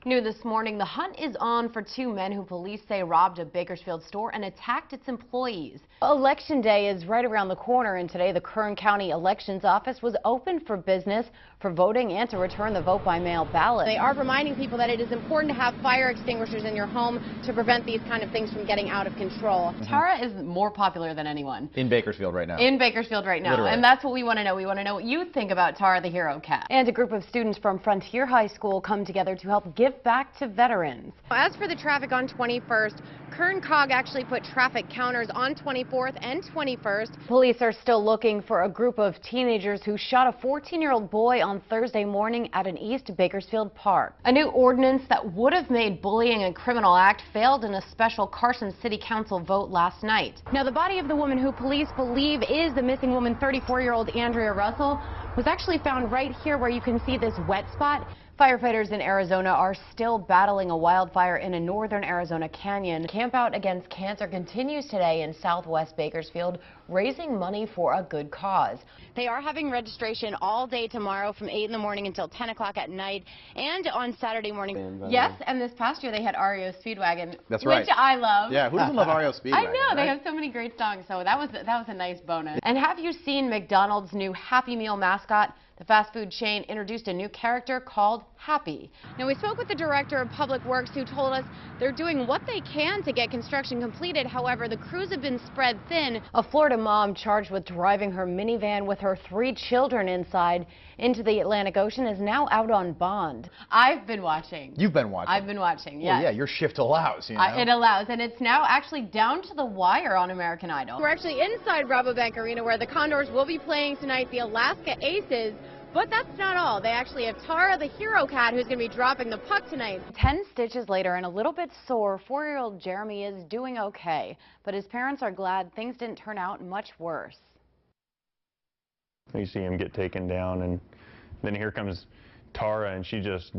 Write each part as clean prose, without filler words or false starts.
New this morning, the hunt is on for two men who police say robbed a Bakersfield store and attacked its employees. Election day is right around the corner, and today the Kern County Elections Office was open for business for voting and to return the vote by mail ballot. They are reminding people that it is important to have fire extinguishers in your home to prevent these kind of things from getting out of control. Tara is more popular than anyone. In Bakersfield right now. In Bakersfield right now. Literally. And that's what we want to know. We want to know what you think about Tara the Hero Cat. And a group of students from Frontier High School come together to help give back to veterans. As for the traffic on 21st, Kern COG actually put traffic counters on 24th and 21st. Police are still looking for a group of teenagers who shot a 14-year-old boy on Thursday morning at an East Bakersfield park. A new ordinance that would have made bullying a criminal act failed in a special Carson City Council vote last night. Now, the body of the woman who police believe is the missing woman, 34-year-old Andrea Russell, was actually found right here where you can see this wet spot. Firefighters in Arizona are still battling a wildfire in a northern Arizona canyon. Camp Out Against Cancer continues today in southwest Bakersfield, raising money for a good cause. They are having registration all day tomorrow from 8 in the morning until 10 o'clock at night and on Saturday morning. Yes, and this past year they had REO Speedwagon, That's right. which I love. Yeah, who doesn't love REO Speedwagon? I know, right? they have so many great songs, so that was a nice bonus. And have you seen McDonald's new Happy Meal mascot? The fast food chain introduced a new character called Happy. Now, we spoke with the director of Public Works who told us they're doing what they can to get construction completed. However, the crews have been spread thin. A Florida mom charged with driving her minivan with her 3 children inside into the Atlantic Ocean is now out on bond. I've been watching. You've been watching. I've been watching, yes. Well, yeah, your shift allows, you know. It allows, and it's now actually down to the wire on American Idol. We're actually inside Rabobank Arena where the Condors will be playing tonight, the Alaska Aces. But that's not all. They actually have Tara the Hero Cat who's going to be dropping the puck tonight. 10 stitches later and a little bit sore, 4-year-old Jeremy is doing okay. But his parents are glad things didn't turn out much worse. You see him get taken down, and then here comes Tara, and she just,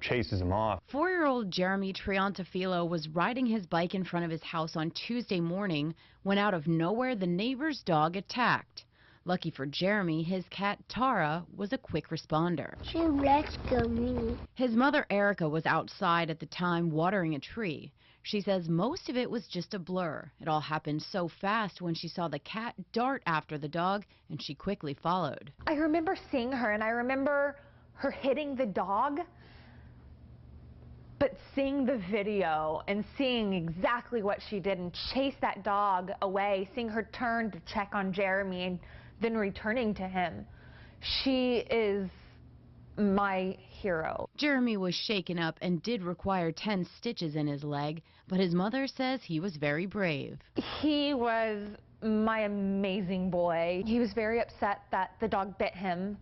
chases him off. 4-year-old Jeremy Triantafilo was riding his bike in front of his house on Tuesday morning when out of nowhere the neighbor's dog attacked. Lucky for Jeremy, his cat Tara was a quick responder. She rescued me. His mother Erica was outside at the time watering a tree. She says most of it was just a blur. It all happened so fast when she saw the cat dart after the dog, and she quickly followed. I remember seeing her, and I remember her hitting the dog. But seeing the video and seeing exactly what she did and chase that dog away, seeing her turn to check on Jeremy and then returning to him, she is my hero. Jeremy was shaken up and did require 10 stitches in his leg, but his mother says he was very brave. He was my amazing boy. He was very upset that the dog bit him.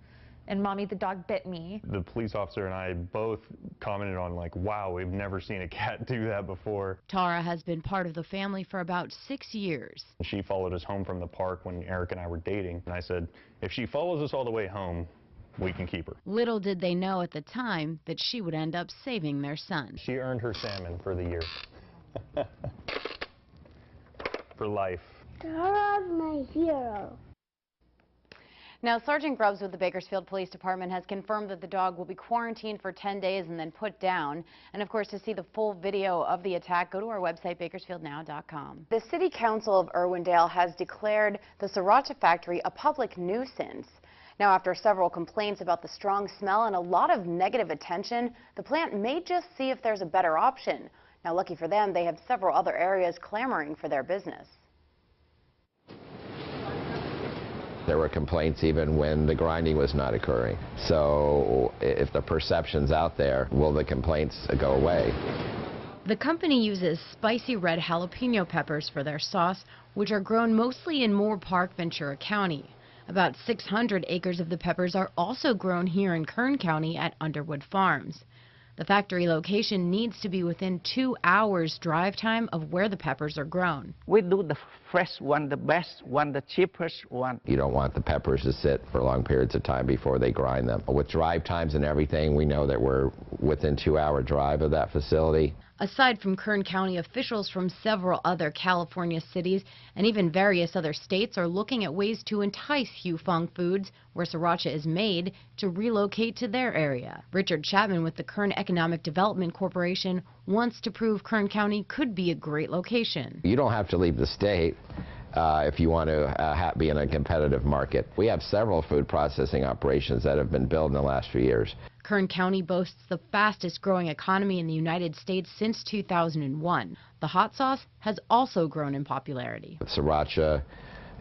And Mommy, the dog bit me. The police officer and I both commented on, wow, we've never seen a cat do that before. Tara has been part of the family for about 6 years. She followed us home from the park when Eric and I were dating. And I said, if she follows us all the way home, we can keep her. Little did they know at the time that she would end up saving their son. She earned her salmon for the year. For life. Tara's my hero. Now, Sergeant Grubbs with the Bakersfield Police Department has confirmed that the dog will be quarantined for 10 days and then put down. And, of course, to see the full video of the attack, go to our website, bakersfieldnow.com. The City Council of Irwindale has declared the Sriracha factory a public nuisance. Now, after several complaints about the strong smell and a lot of negative attention, the plant may just see if there's a better option. Now, lucky for them, they have several other areas clamoring for their business. There were complaints even when the grinding was not occurring. So if the perception's out there, will the complaints go away? The company uses spicy red jalapeno peppers for their sauce, which are grown mostly in Moore Park, Ventura County. About 600 acres of the peppers are also grown here in Kern County at Underwood Farms. The factory location needs to be within 2 hours drive time of where the peppers are grown. We do the fresh one, the best one, the cheapest one. You don't want the peppers to sit for long periods of time before they grind them. With drive times and everything, we know that we're within 2-hour drive of that facility. Aside from Kern County, officials from several other California cities and even various other states are looking at ways to entice Hufeng Foods, where sriracha is made, to relocate to their area. Richard Chapman with the Kern Economic Development Corporation wants to prove Kern County could be a great location. You don't have to leave the state if you want to be in a competitive market. We have several food processing operations that have been built in the last few years. Kern County boasts the fastest growing economy in the United States since 2001. The hot sauce has also grown in popularity. Sriracha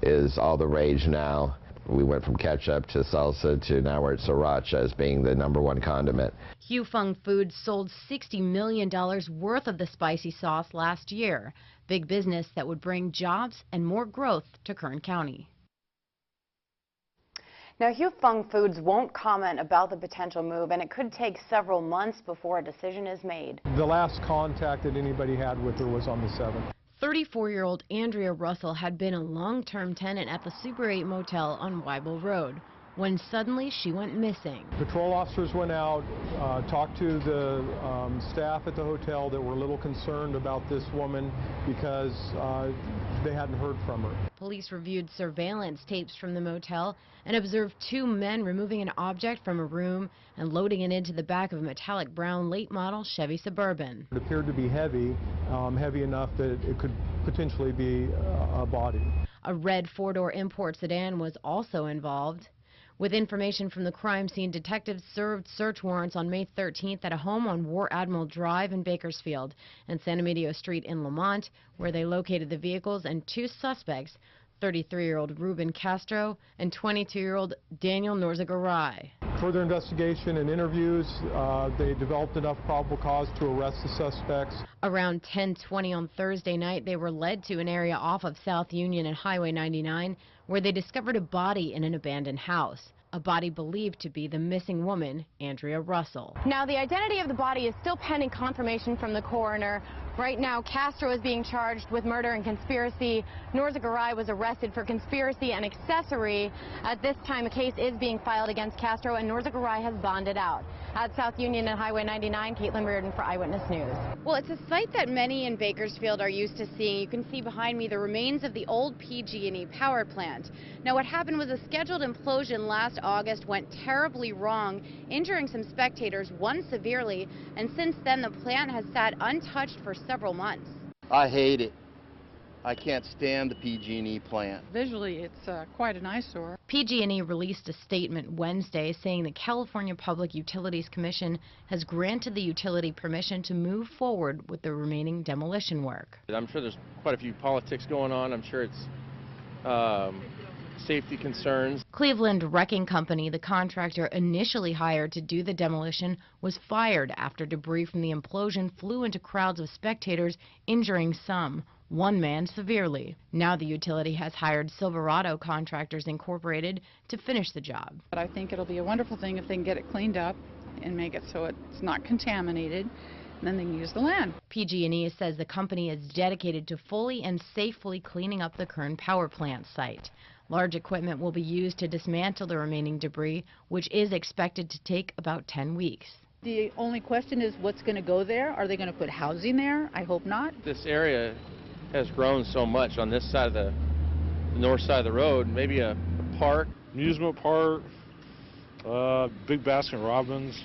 is all the rage now. We went from ketchup to salsa to now we're at sriracha as being the #1 condiment. Hufeng Foods sold $60 million worth of the spicy sauce last year. Big business that would bring jobs and more growth to Kern County. Now, Hufeng Foods won't comment about the potential move, and it could take several months before a decision is made. The last contact that anybody had with her was on the 7th. 34-year-old Andrea Russell had been a long-term tenant at the Super 8 Motel on Weibel Road, when suddenly she went missing. Patrol officers went out, talked to the staff at the hotel that were a little concerned about this woman because they hadn't heard from her. Police reviewed surveillance tapes from the motel and observed 2 men removing an object from a room and loading it into the back of a metallic brown late model Chevy Suburban. It appeared to be heavy, heavy enough that it could potentially be a body. A red 4-door import sedan was also involved. With information from the crime scene, detectives served search warrants on May 13th at a home on War Admiral Drive in Bakersfield and San Emilio Street in Lamont, where they located the vehicles and 2 suspects, 33-year-old Ruben Castro and 22-year-old Daniel Norzagaray. Further investigation and interviews, they developed enough probable cause to arrest the suspects. Around 10:20 on Thursday night, they were led to an area off of South Union and Highway 99, where they discovered a body in an abandoned house. A body believed to be the missing woman, Andrea Russell. Now, the identity of the body is still pending confirmation from the coroner. Right now, Castro is being charged with murder and conspiracy. Norzagaray was arrested for conspiracy and accessory. At this time, a case is being filed against Castro, and Norzagaray has bonded out. At South Union and Highway 99, Caitlin Rearden for Eyewitness News. Well, it's a sight that many in Bakersfield are used to seeing. You can see behind me the remains of the old PG&E power plant. Now, what happened was a scheduled implosion last August went terribly wrong, injuring some spectators, one severely, and since then the plant has sat untouched for several months. I hate it. I can't stand the PG&E plant. Visually, it's quite an eyesore. PG&E released a statement Wednesday saying the California Public Utilities Commission has granted the utility permission to move forward with the remaining demolition work. I'm sure there's quite a few politics going on. I'm sure it's safety concerns. Cleveland Wrecking Company, the contractor initially hired to do the demolition, was fired after debris from the implosion flew into crowds of spectators, injuring some, one man severely. Now the utility has hired Silverado Contractors Incorporated to finish the job. But I think it'll be a wonderful thing if they can get it cleaned up and make it so it's not contaminated, and then they can use the land. PG&E says the company is dedicated to fully and safely cleaning up the Kern power plant site. Large equipment will be used to dismantle the remaining debris, which is expected to take about 10 weeks. The only question is what's going to go there. Are they going to put housing there? I hope not. This area has grown so much on this side of the north side of the road. Maybe a park. Amusement park, big Baskin Robbins.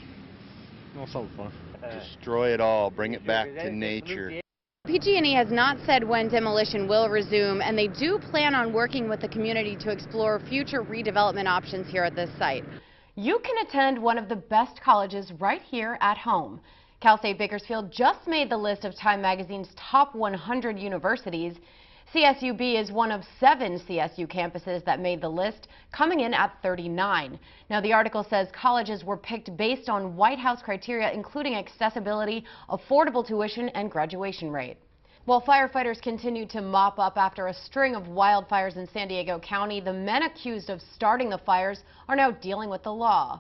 Something fun. Destroy it all. Bring it back to nature. PG&E has not said when demolition will resume, and they do plan on working with the community to explore future redevelopment options here at this site. You can attend one of the best colleges right here at home. Cal State Bakersfield just made the list of Time Magazine's top 100 universities. CSUB is one of 7 CSU campuses that made the list, coming in at 39. Now, the article says colleges were picked based on White House criteria, including accessibility, affordable tuition, and graduation rate. While firefighters continue to mop up after a string of wildfires in San Diego County, the men accused of starting the fires are now dealing with the law.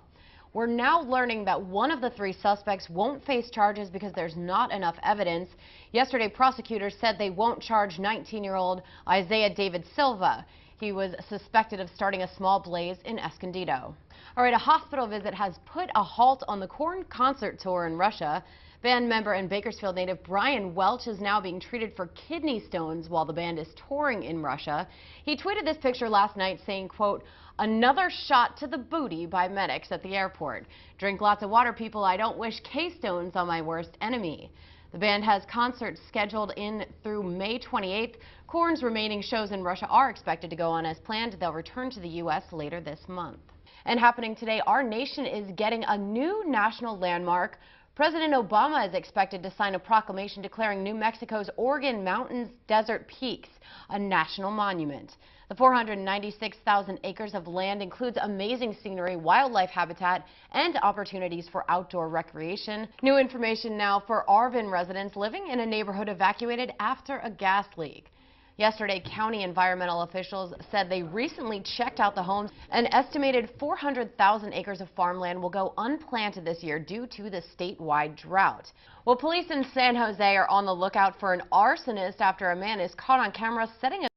We're now learning that one of the 3 suspects won't face charges because there's not enough evidence. Yesterday, prosecutors said they won't charge 19-year-old Isaiah David Silva. He was suspected of starting a small blaze in Escondido. All right, a hospital visit has put a halt on the Korn concert tour in Russia. Band member and Bakersfield native Brian Welch is now being treated for kidney stones while the band is touring in Russia. He tweeted this picture last night saying, quote, "Another shot to the booty" by medics at the airport. "Drink lots of water, people. I don't wish K-stones on my worst enemy." The band has concerts scheduled in through May 28th. Korn's remaining shows in Russia are expected to go on as planned. They'll return to the U.S. later this month. And happening today, our nation is getting a new national landmark. President Obama is expected to sign a proclamation declaring New Mexico's Organ Mountains Desert Peaks a national monument. The 496,000 acres of land includes amazing scenery, wildlife habitat, and opportunities for outdoor recreation. New information now for Arvin residents living in a neighborhood evacuated after a gas leak. Yesterday, county environmental officials said they recently checked out the homes. An estimated 400,000 acres of farmland will go unplanted this year due to the statewide drought. Well, police in San Jose are on the lookout for an arsonist after a man is caught on camera setting a